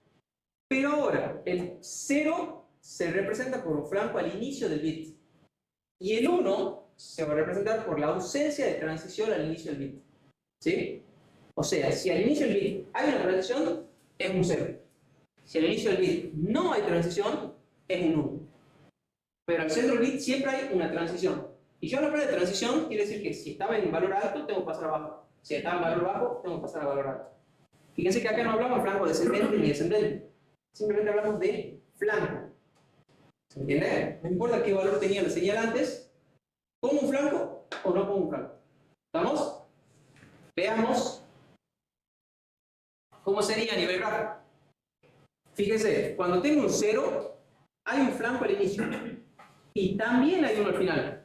pero ahora el 0 se representa por un flanco al inicio del bit y el 1 se va a representar por la ausencia de transición al inicio del bit, ¿sí? O sea, si al inicio del bit hay una transición, es un 0. Si al inicio del bit no hay transición, es un 1. Pero al centro del bit siempre hay una transición. Y yo al hablar de transición, quiere decir que si estaba en valor alto, tengo que pasar a bajo. Si estaba en valor bajo, tengo que pasar a valor alto. Fíjense que acá no hablamos de flanco descendente ni descendente. Simplemente hablamos de flanco. ¿Se entiende? No importa qué valor tenía la señal antes, ¿pongo un flanco o no pongo un flanco? ¿Estamos? Veamos cómo sería a nivel gráfico. Fíjense, cuando tengo un 0, hay un flanco al inicio. Y también hay uno al final.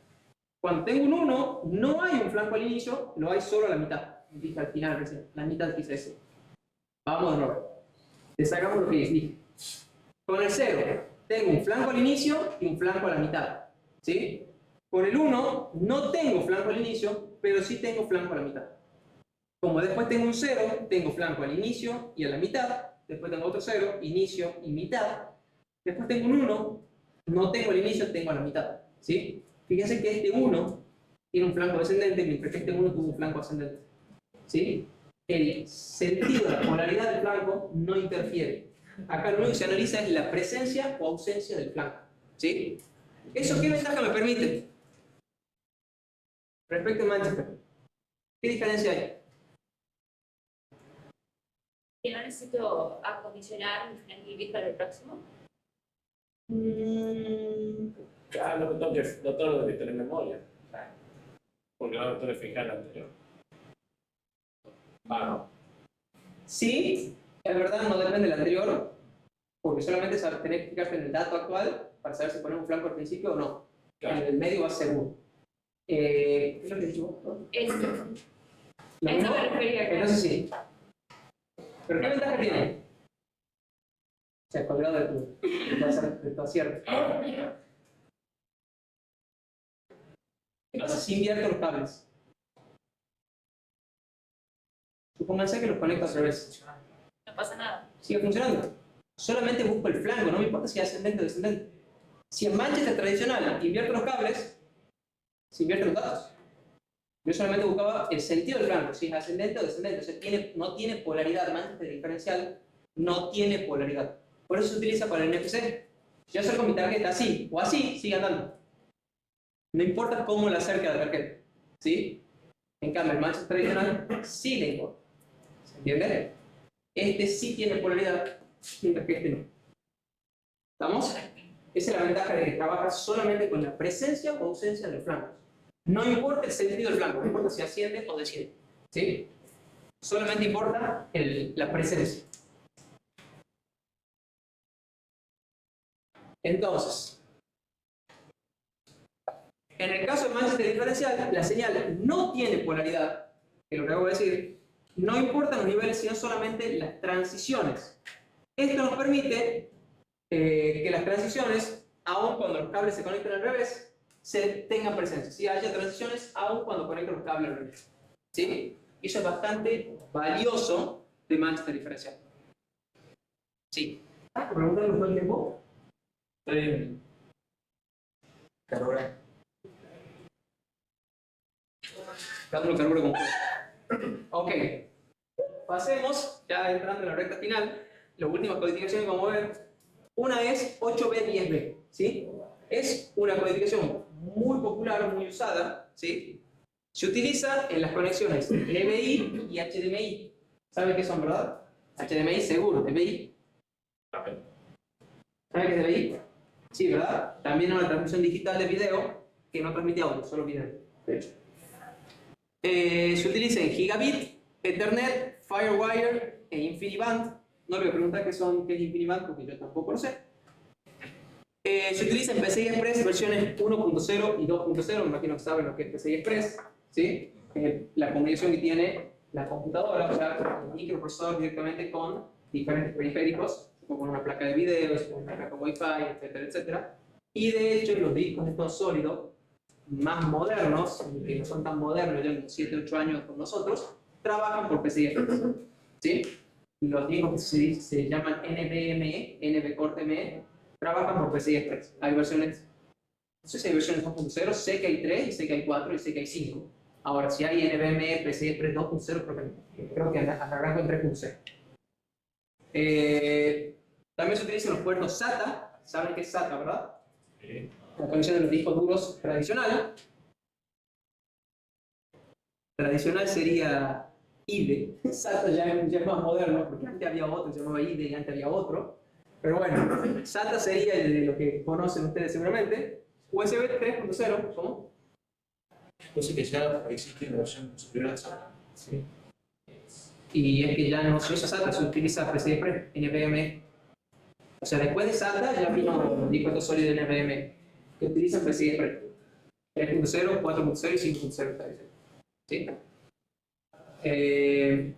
Cuando tengo un 1, no hay un flanco al inicio, lo hay solo a la mitad. Dije al final recién, la mitad quise decir. Vamos de nuevo. Deshagamos lo que dije. Con el 0, tengo un flanco al inicio y un flanco a la mitad. ¿Sí? Con el 1, no tengo flanco al inicio, pero sí tengo flanco a la mitad. Como después tengo un 0, tengo flanco al inicio y a la mitad. Después tengo otro 0, inicio y mitad. Después tengo un 1, no tengo el inicio, tengo a la mitad. ¿Sí? Fíjense que este 1 tiene un flanco descendente, mientras que este 1 tuvo un flanco ascendente. ¿Sí? El sentido de la polaridad del flanco no interfiere. Acá lo único que se analiza es la presencia o ausencia del flanco. ¿Sí? ¿Eso qué ventaja me permite? Respecto a Manchester, ¿qué diferencia hay? ¿Y no necesito acondicionar el bit para el próximo? Claro, no tengo que tener memoria. Porque no tengo que fijar el anterior. No. Sí, es verdad, no depende del anterior, porque solamente tenés que fijarte en el dato actual para saber si pones un flanco al principio o no. Claro. En el medio va seguro. ¿Qué es lo que dicho? Eso. ¿Lo Eso mismo? me refería acá. Entonces sí. ¿Pero qué ventaja tiene? O sea, cuadrado de tu acierto. ¿Qué pasa si invierto los cables? Supónganse que los conecto al revés. No pasa nada. Sigue funcionando. Solamente busco el flanco, no me importa si es ascendente o descendente. Si en Manchester tradicional invierto los cables, se invierten los datos. Yo solamente buscaba el sentido del flanco, si es ascendente o descendente. O sea, no tiene polaridad. Manchester diferencial no tiene polaridad. Por eso se utiliza para el NFC. Si yo acerco mi tarjeta así o así, sigue andando. No importa cómo la acerque a la tarjeta. ¿Sí? En cambio, el Manchester tradicional sí le importa. ¿Se entiende? Este sí tiene polaridad, mientras que este no. ¿Estamos? Esa es la ventaja de que trabaja solamente con la presencia o ausencia de los flancos. No importa el sentido del flanco, no importa si asciende o desciende. ¿Sí? Solamente importa la presencia. Entonces, en el caso de Manchester diferencial, la señal no tiene polaridad, que es lo que acabo de decir. No importan los niveles, sino solamente las transiciones. Esto nos permite que las transiciones, aun cuando los cables se conecten al revés, tengan presencia. Si haya transiciones, aun cuando conecten los cables al revés. ¿Sí? Y eso es bastante valioso de Manchester diferencial. Sí. ¿Preguntan todo el tiempo? Carora. Dándolo carburo con fuego. Ok. Pasemos, ya entrando en la recta final, las últimas codificaciones que vamos a ver. Una es 8B10B, ¿sí? Es una codificación muy popular, muy usada, ¿sí? Se utiliza en las conexiones NBI y HDMI. ¿Saben qué son, verdad? HDMI seguro, DBI. ¿Saben qué es DBI? Sí, ¿verdad? También una transmisión digital de video que no transmite audio, solo video. De hecho. Se utiliza en Gigabit, Ethernet, Firewire e InfiniBand. No le voy a preguntar qué es InfiniBand porque yo tampoco lo sé. Se utiliza en PCI Express versiones 1.0 y 2.0. Me imagino que saben lo que es PCI Express, ¿sí? La comunicación que tiene la computadora, o sea, el microprocesador directamente con diferentes periféricos, como una placa de video, con una placa Wi-Fi, etcétera, etcétera. Y de hecho, los discos estos sólidos más modernos, que no son tan modernos, ya unos 7 8 años con nosotros, trabajan por PCI Express, ¿sí? Los discos que se llaman NVMe, NVCore, trabajan por PCI Express. Hay versiones, no sé si hay versiones 2.0, sé que hay 3, y sé que hay 4, y sé que hay 5. Ahora, si hay NVMe, PCI Express 2.0, creo que arranco en 3.0. También se utilizan los puertos SATA. ¿Saben qué es SATA, verdad? Sí. La conexión de los discos duros tradicional. Tradicional sería IDE. SATA ya es más moderno, porque antes había otro, se llamaba IDE y antes había otro. Pero bueno, SATA sería el de lo que conocen ustedes seguramente. USB 3.0, ¿cómo? Entonces que ya existe una versión superior a SATA. Sí. Y es que ya no se usa SATA, se utiliza PCI Express, NVMe. O sea, después de SATA ya vino discos sólidos NVMe que utilizan PCI Express. 3.0, 4.0 y 5.0. ¿Sí?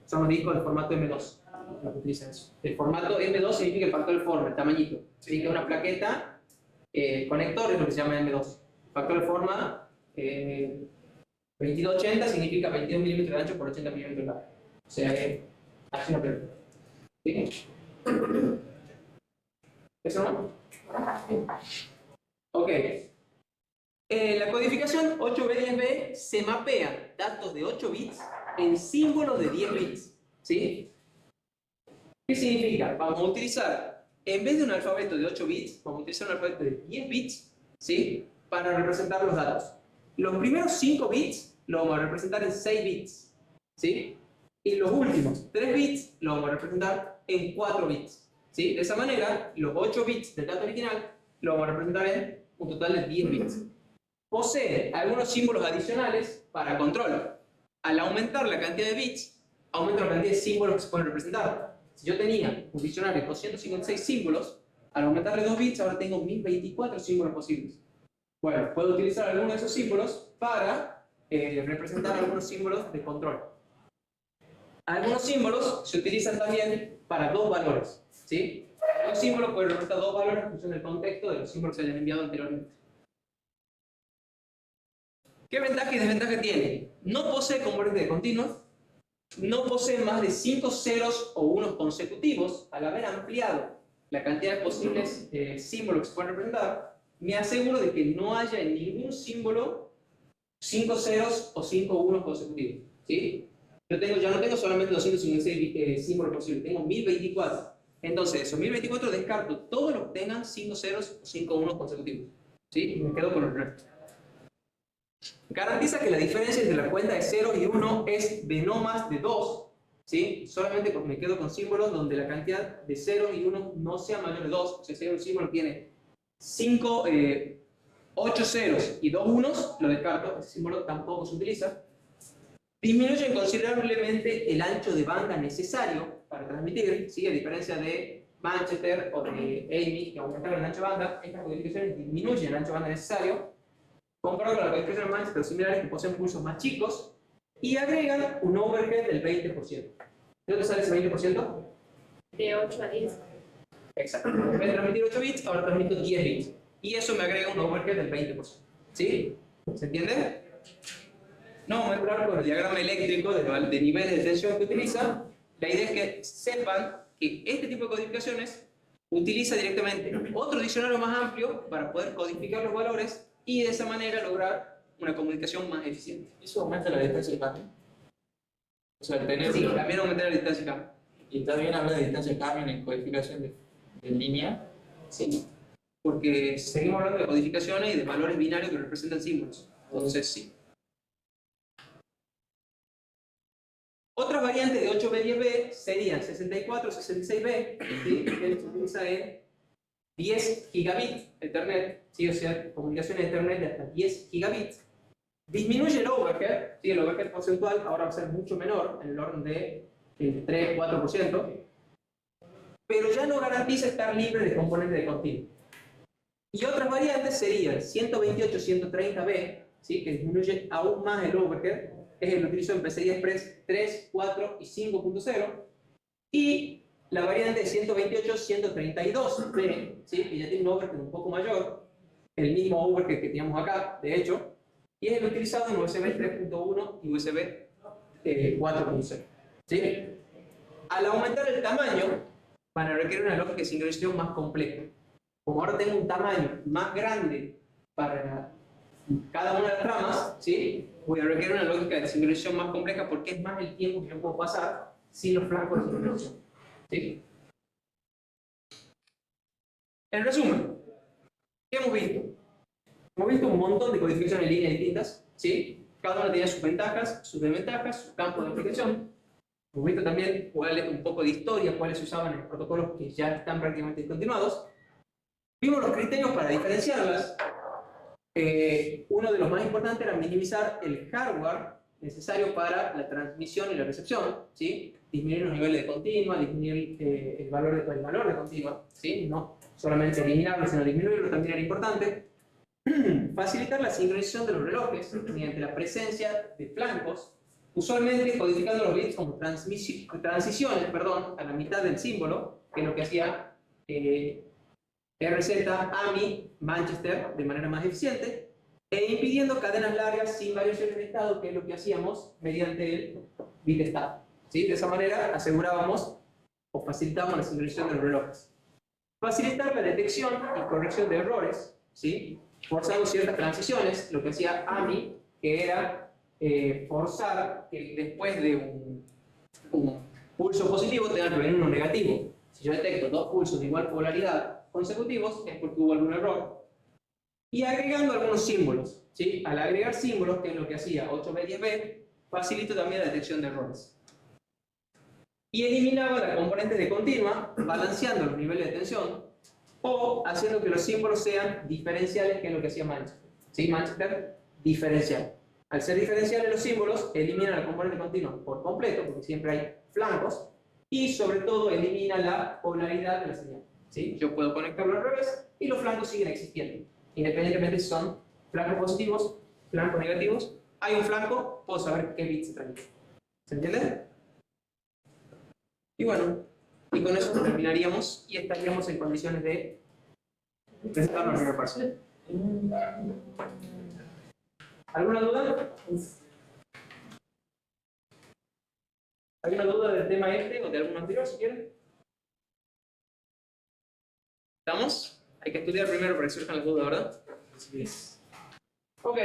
Son los discos del formato M2. Los que utilizan eso. El formato M2 significa el factor de forma, el tamañito. Así que una plaqueta, conector es lo que se llama M2. Factor de forma 2280 significa 22 milímetros de ancho por 80 milímetros de largo. O sea, así una plaqueta. ¿Sí? ¿Eso no? Ok. La codificación 8B10B se mapea datos de 8 bits en símbolos de 10 bits. ¿Sí? ¿Qué significa? Vamos a utilizar, en vez de un alfabeto de 8 bits, vamos a utilizar un alfabeto de 10 bits, ¿sí? Para representar los datos. Los primeros 5 bits los vamos a representar en 6 bits, ¿sí? Y los últimos 3 bits los vamos a representar en 4 bits, ¿sí? De esa manera, los 8 bits del dato original los vamos a representar en un total de 10 bits. Posee algunos símbolos adicionales para control. Al aumentar la cantidad de bits, aumenta la cantidad de símbolos que se pueden representar. Si yo tenía un diccionario de 256 símbolos, al aumentarle 2 bits, ahora tengo 1024 símbolos posibles. Bueno, puedo utilizar algunos de esos símbolos para representar algunos símbolos de control. Algunos símbolos se utilizan también para 2 valores, ¿sí? Los símbolos pueden representar 2 valores en función del contexto de los símbolos que se hayan enviado anteriormente. ¿Qué ventaja y desventaja tiene? No posee componentes de continuos, no posee más de 5 ceros o unos consecutivos. Al haber ampliado la cantidad de posibles símbolos que se pueden representar, me aseguro de que no haya en ningún símbolo 5 ceros o 5 unos consecutivos, ¿sí? Ya no tengo solamente 256 símbolos posibles, tengo 1024. Entonces, esos 1024 descarto todos los que tengan 5 ceros o 5 unos consecutivos, ¿sí? Y me quedo con el resto. Garantiza que la diferencia entre la cuenta de 0 y 1 es de no más de 2, ¿sí? Solamente me quedo con símbolos donde la cantidad de 0 y 1 no sea mayor de 2. O sea, si un símbolo tiene 8 ceros y 2 unos, lo descarto, ese símbolo tampoco se utiliza. Disminuyen considerablemente el ancho de banda necesario para transmitir, ¿sí? A diferencia de Manchester o de Amy, que aumentaron el ancho de banda, estas codificaciones disminuyen el ancho de banda necesario, comparado con las codificaciones de Manchester similares que poseen pulsos más chicos, y agregan un overhead del 20%. ¿De dónde sale ese 20%? De 8 a 10. Exacto. En vez de transmitir 8 bits, ahora transmito 10 bits. Y eso me agrega un overhead del 20%. ¿Sí? ¿Se entiende? No vamos a entrar con el diagrama eléctrico de niveles de tensión que utiliza. La idea es que sepan que este tipo de codificaciones utiliza directamente otro diccionario más amplio para poder codificar los valores y de esa manera lograr una comunicación más eficiente. ¿Eso aumenta la distancia de cambio? O sea, el tener... Sí, también aumentar la distancia de cambio. Y está bien hablar de distancia de cambio en codificación de línea. Sí, porque seguimos hablando de codificaciones y de valores binarios que representan símbolos. Entonces, sí. Otras variantes de 8B10B serían 64, 66B, ¿sí? Que se utiliza en 10 gigabits Ethernet, ¿sí? O sea, comunicaciones de Ethernet de hasta 10 gigabits. Disminuye el overhead, ¿sí? El overhead porcentual ahora va a ser mucho menor, en el orden de 3-4%, pero ya no garantiza estar libre de componentes de continuo. Y otras variantes serían 128-130B, ¿sí? Que disminuye aún más el overhead, es el utilizado en PCI Express 3, 4 y 5.0, y la variante de 128-132B, ¿sí? Que ya tiene un overhead un poco mayor, el mismo overhead que teníamos acá, de hecho, y es el utilizado en USB 3.1 y USB 4.0. ¿Sí? Al aumentar el tamaño, van a requerir una lógica de sincronización más compleja. Como ahora tengo un tamaño más grande para cada una de las ramas, ¿sí? Voy a requerir una lógica de sincronización más compleja porque es más el tiempo que yo puedo pasar sin los flancos de sincronización. ¿Sí? En resumen, ¿qué hemos visto? Hemos visto un montón de codificaciones en línea distintas, ¿sí? Cada una tenía sus ventajas, sus desventajas, su campo de aplicación. Hemos visto también un poco de historia, cuáles se usaban en los protocolos que ya están prácticamente discontinuados. Vimos los criterios para diferenciarlas. Uno de los más importantes era minimizar el hardware necesario para la transmisión y la recepción, ¿sí? Disminuir los niveles de continua, disminuir el valor de continua, ¿sí? No solamente eliminarlo, sino disminuirlo también era importante. Facilitar la sincronización de los relojes mediante la presencia de flancos, usualmente codificando los bits como transiciones a la mitad del símbolo, que es lo que hacía RZ, AMI, Manchester de manera más eficiente, e impidiendo cadenas largas sin variaciones de estado, que es lo que hacíamos mediante el bit estado. ¿Sí? De esa manera asegurábamos o facilitábamos la sincronización de los relojes. Facilitar la detección y corrección de errores, ¿sí? Forzando ciertas transiciones, lo que hacía AMI, que era forzar que después de un pulso positivo tenga que venir uno negativo. Si yo detecto dos pulsos de igual polaridad consecutivos, es porque hubo algún error. Y agregando algunos símbolos, ¿sí? Al agregar símbolos, que es lo que hacía 8B10B, facilito también la detección de errores. Y eliminaba la componente de continua, balanceando los niveles de tensión, o haciendo que los símbolos sean diferenciales, que es lo que hacía Manchester. ¿Sí? Manchester, diferencial. Al ser diferenciales los símbolos, elimina la componente continua por completo, porque siempre hay flancos, y sobre todo elimina la polaridad de la señal. ¿Sí? Yo puedo conectarlo al revés, y los flancos siguen existiendo. Independientemente si son flancos positivos, flancos negativos, hay un flanco, puedo saber qué bit se transmite. ¿Se entiende? Y bueno, y con eso terminaríamos y estaríamos en condiciones de presentar la primera parcial. ¿Alguna duda? ¿Alguna duda del tema este o de alguno anterior, si quieren? ¿Estamos? Hay que estudiar primero para que surjan las dudas, ¿verdad? Ok.